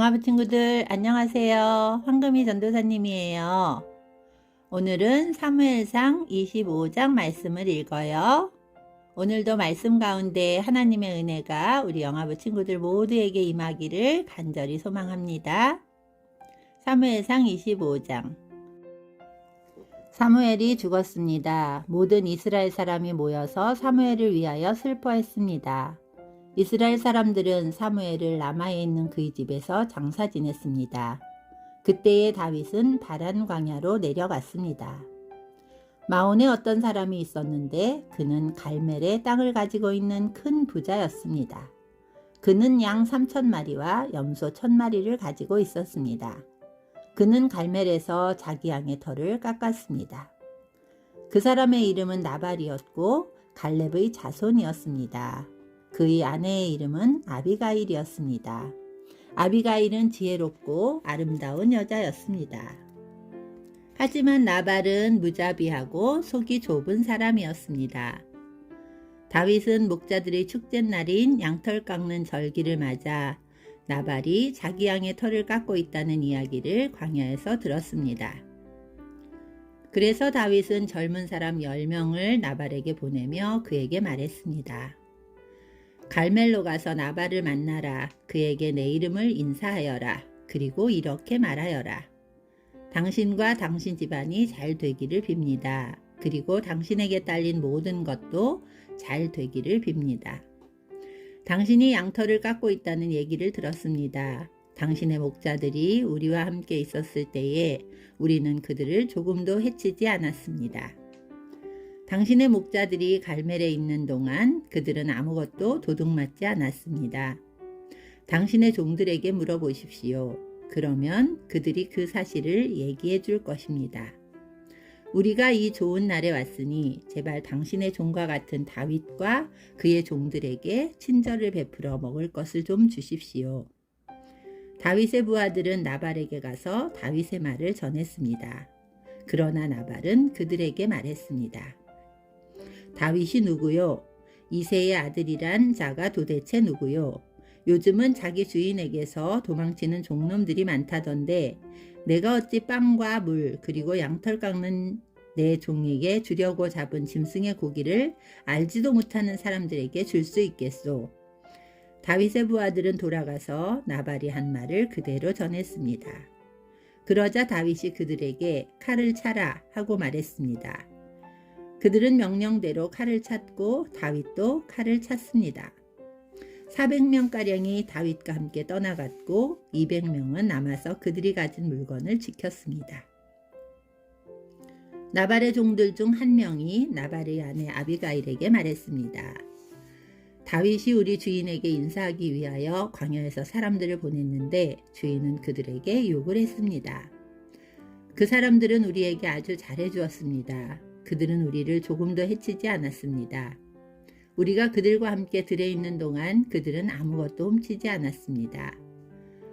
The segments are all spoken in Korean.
영화부 친구들 안녕하세요. 황금이 전도사님이에요. 오늘은 사무엘상 25장 말씀을 읽어요. 오늘도 말씀 가운데 하나님의 은혜가 우리 영화부 친구들 모두에게 임하기를 간절히 소망합니다. 사무엘상 25장. 사무엘이 죽었습니다. 모든 이스라엘 사람이 모여서 사무엘을 위하여 슬퍼했습니다. 이스라엘 사람들은 사무엘을 라마에 있는 그의 집에서 장사 지냈습니다. 그때에 다윗은 바란 광야로 내려갔습니다. 마온에 어떤 사람이 있었는데 그는 갈멜의 땅을 가지고 있는 큰 부자였습니다. 그는 양 3,000마리와 염소 1,000마리를 가지고 있었습니다. 그는 갈멜에서 자기 양의 털을 깎았습니다. 그 사람의 이름은 나발이었고 갈렙의 자손이었습니다. 그의 아내의 이름은 아비가일이었습니다. 아비가일은 지혜롭고 아름다운 여자였습니다. 하지만 나발은 무자비하고 속이 좁은 사람이었습니다. 다윗은 목자들의 축제날인 양털 깎는 절기를 맞아 나발이 자기 양의 털을 깎고 있다는 이야기를 광야에서 들었습니다. 그래서 다윗은 젊은 사람 10명을 나발에게 보내며 그에게 말했습니다. 갈멜로 가서 나발을 만나라. 그에게 내 이름을 인사하여라. 그리고 이렇게 말하여라. 당신과 당신 집안이 잘 되기를 빕니다. 그리고 당신에게 딸린 모든 것도 잘 되기를 빕니다. 당신이 양털을 깎고 있다는 얘기를 들었습니다. 당신의 목자들이 우리와 함께 있었을 때에 우리는 그들을 조금도 해치지 않았습니다. 당신의 목자들이 갈멜에 있는 동안 그들은 아무것도 도둑맞지 않았습니다. 당신의 종들에게 물어보십시오. 그러면 그들이 그 사실을 얘기해 줄 것입니다. 우리가 이 좋은 날에 왔으니 제발 당신의 종과 같은 다윗과 그의 종들에게 친절을 베풀어 먹을 것을 좀 주십시오. 다윗의 부하들은 나발에게 가서 다윗의 말을 전했습니다. 그러나 나발은 그들에게 말했습니다. 다윗이 누구요? 이새의 아들이란 자가 도대체 누구요? 요즘은 자기 주인에게서 도망치는 종놈들이 많다던데 내가 어찌 빵과 물 그리고 양털 깎는 내 종에게 주려고 잡은 짐승의 고기를 알지도 못하는 사람들에게 줄 수 있겠소? 다윗의 부하들은 돌아가서 나발이 한 말을 그대로 전했습니다. 그러자 다윗이 그들에게 칼을 차라 하고 말했습니다. 그들은 명령대로 칼을 찼고 다윗도 칼을 찼습니다. 400명가량이 다윗과 함께 떠나갔고 200명은 남아서 그들이 가진 물건을 지켰습니다. 나발의 종들 중 한 명이 나발의 아내 아비가일에게 말했습니다. 다윗이 우리 주인에게 인사하기 위하여 광야에서 사람들을 보냈는데 주인은 그들에게 욕을 했습니다. 그 사람들은 우리에게 아주 잘해주었습니다. 그들은 우리를 조금도 해치지 않았습니다. 우리가 그들과 함께 들에 있는 동안 그들은 아무것도 훔치지 않았습니다.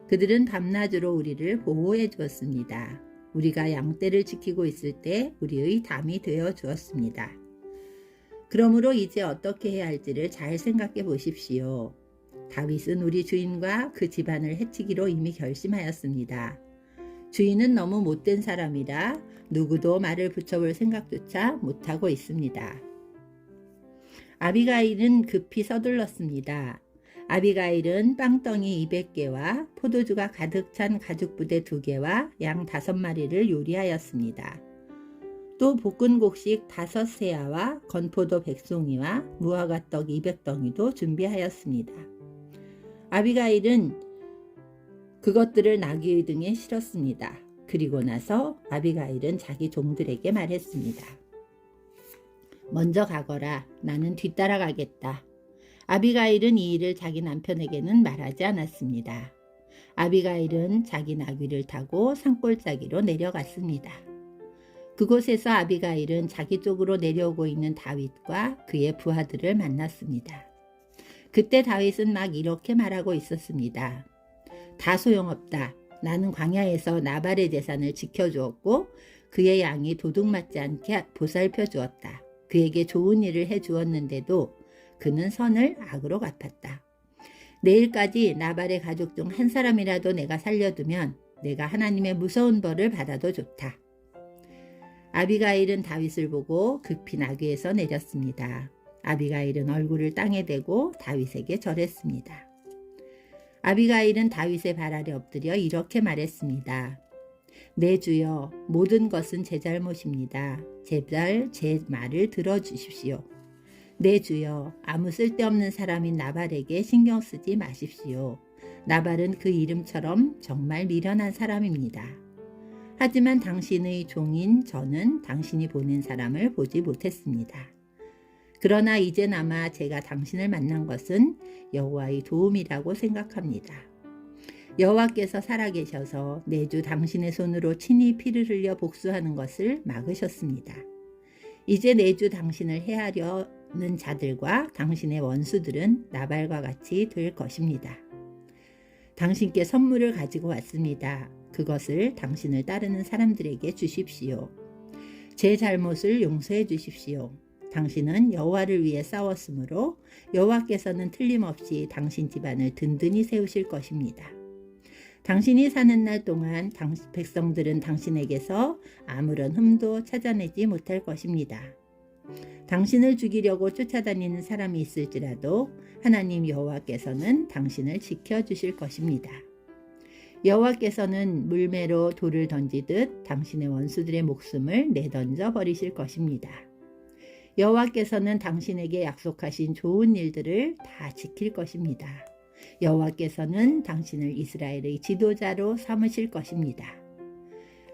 그들은 밤낮으로 우리를 보호해 주었습니다. 우리가 양떼를 지키고 있을 때 우리의 담이 되어 주었습니다. 그러므로 이제 어떻게 해야 할지를 잘 생각해 보십시오. 다윗은 우리 주인과 그 집안을 해치기로 이미 결심하였습니다. 주인은 너무 못된 사람이라 누구도 말을 붙여볼 생각조차 못하고 있습니다. 아비가일은 급히 서둘렀습니다. 아비가일은 빵덩이 200개와 포도주가 가득 찬 가죽부대 2개와 양 5마리를 요리하였습니다. 또 볶은 곡식 5세아와 건포도 100송이와 무화과떡 200덩이도 준비하였습니다. 아비가일은 그것들을 나귀의 등에 실었습니다. 그리고 나서 아비가일은 자기 종들에게 말했습니다. 먼저 가거라. 나는 뒤따라가겠다. 아비가일은 이 일을 자기 남편에게는 말하지 않았습니다. 아비가일은 자기 나귀를 타고 산골짜기로 내려갔습니다. 그곳에서 아비가일은 자기 쪽으로 내려오고 있는 다윗과 그의 부하들을 만났습니다. 그때 다윗은 막 이렇게 말하고 있었습니다. 다 소용없다. 나는 광야에서 나발의 재산을 지켜주었고 그의 양이 도둑맞지 않게 보살펴 주었다. 그에게 좋은 일을 해주었는데도 그는 선을 악으로 갚았다. 내일까지 나발의 가족 중 한 사람이라도 내가 살려두면 내가 하나님의 무서운 벌을 받아도 좋다. 아비가일은 다윗을 보고 급히 나귀에서 내렸습니다. 아비가일은 얼굴을 땅에 대고 다윗에게 절했습니다. 아비가일은 다윗의 발 아래 엎드려 이렇게 말했습니다. 내 주여, 모든 것은 제 잘못입니다. 제발 제 말을 들어주십시오. 내 주여, 아무 쓸데없는 사람인 나발에게 신경 쓰지 마십시오. 나발은 그 이름처럼 정말 미련한 사람입니다. 하지만 당신의 종인 저는 당신이 보낸 사람을 보지 못했습니다. 그러나 이제나마 제가 당신을 만난 것은 여호와의 도움이라고 생각합니다. 여호와께서 살아계셔서 내주 당신의 손으로 친히 피를 흘려 복수하는 것을 막으셨습니다. 이제 내주 당신을 해하려는 자들과 당신의 원수들은 나발과 같이 될 것입니다. 당신께 선물을 가지고 왔습니다. 그것을 당신을 따르는 사람들에게 주십시오. 제 잘못을 용서해 주십시오. 당신은 여호와를 위해 싸웠으므로 여호와께서는 틀림없이 당신 집안을 든든히 세우실 것입니다. 당신이 사는 날 동안 백성들은 당신에게서 아무런 흠도 찾아내지 못할 것입니다. 당신을 죽이려고 쫓아다니는 사람이 있을지라도 하나님 여호와께서는 당신을 지켜주실 것입니다. 여호와께서는 물매로 돌을 던지듯 당신의 원수들의 목숨을 내던져 버리실 것입니다. 여호와께서는 당신에게 약속하신 좋은 일들을 다 지킬 것입니다. 여호와께서는 당신을 이스라엘의 지도자로 삼으실 것입니다.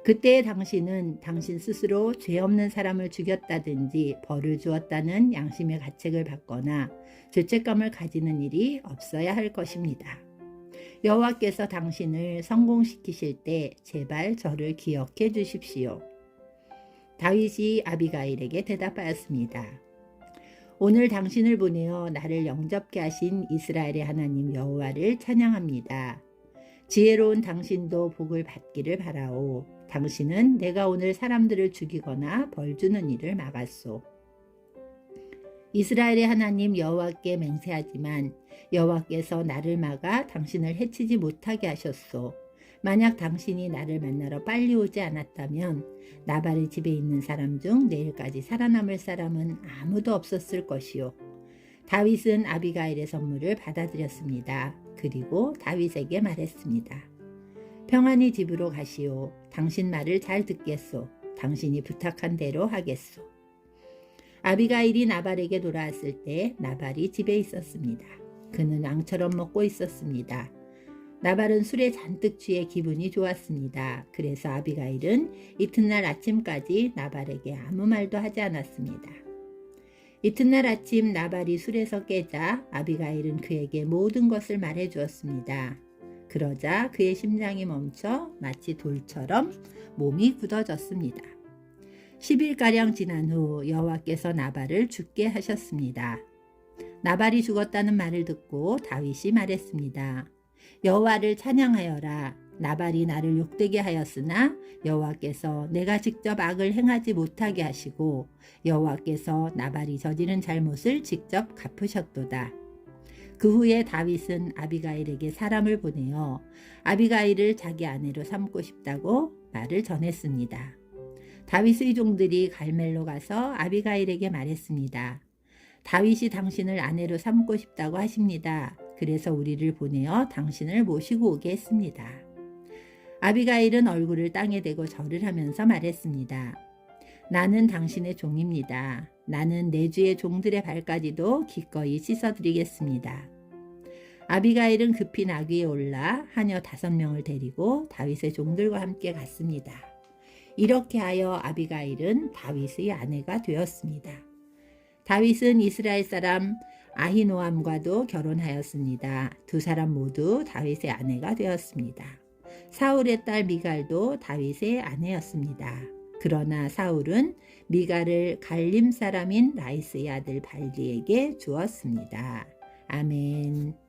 그때 당신은 당신 스스로 죄 없는 사람을 죽였다든지 벌을 주었다는 양심의 가책을 받거나 죄책감을 가지는 일이 없어야 할 것입니다. 여호와께서 당신을 성공시키실 때 제발 저를 기억해 주십시오. 다윗이 아비가일에게 대답하였습니다. 오늘 당신을 보내어 나를 영접케 하신 이스라엘의 하나님 여호와를 찬양합니다. 지혜로운 당신도 복을 받기를 바라오. 당신은 내가 오늘 사람들을 죽이거나 벌 주는 일을 막았소. 이스라엘의 하나님 여호와께 맹세하지만 여호와께서 나를 막아 당신을 해치지 못하게 하셨소. 만약 당신이 나를 만나러 빨리 오지 않았다면 나발의 집에 있는 사람 중 내일까지 살아남을 사람은 아무도 없었을 것이요. 다윗은 아비가일의 선물을 받아들였습니다. 그리고 다윗에게 말했습니다. 평안히 집으로 가시오. 당신 말을 잘 듣겠소. 당신이 부탁한 대로 하겠소. 아비가일이 나발에게 돌아왔을 때 나발이 집에 있었습니다. 그는 왕처럼 먹고 있었습니다. 나발은 술에 잔뜩 취해 기분이 좋았습니다. 그래서 아비가일은 이튿날 아침까지 나발에게 아무 말도 하지 않았습니다. 이튿날 아침 나발이 술에서 깨자 아비가일은 그에게 모든 것을 말해 주었습니다. 그러자 그의 심장이 멈춰 마치 돌처럼 몸이 굳어졌습니다. 10일가량 지난 후 여호와께서 나발을 죽게 하셨습니다. 나발이 죽었다는 말을 듣고 다윗이 말했습니다. 여호와를 찬양하여라. 나발이 나를 욕되게 하였으나 여호와께서 내가 직접 악을 행하지 못하게 하시고 여호와께서 나발이 저지른 잘못을 직접 갚으셨도다. 그 후에 다윗은 아비가일에게 사람을 보내어 아비가일을 자기 아내로 삼고 싶다고 말을 전했습니다. 다윗의 종들이 갈멜로 가서 아비가일에게 말했습니다. 다윗이 당신을 아내로 삼고 싶다고 하십니다. 그래서 우리를 보내어 당신을 모시고 오게 했습니다. 아비가일은 얼굴을 땅에 대고 절을 하면서 말했습니다. 나는 당신의 종입니다. 나는 내 주의 종들의 발까지도 기꺼이 씻어드리겠습니다. 아비가일은 급히 나귀에 올라 하녀 5명을 데리고 다윗의 종들과 함께 갔습니다. 이렇게 하여 아비가일은 다윗의 아내가 되었습니다. 다윗은 이스라엘 사람 아히노암과도 결혼하였습니다. 두 사람 모두 다윗의 아내가 되었습니다. 사울의 딸 미갈도 다윗의 아내였습니다. 그러나 사울은 미갈을 갈림 사람인 라이스의 아들 발디에게 주었습니다. 아멘.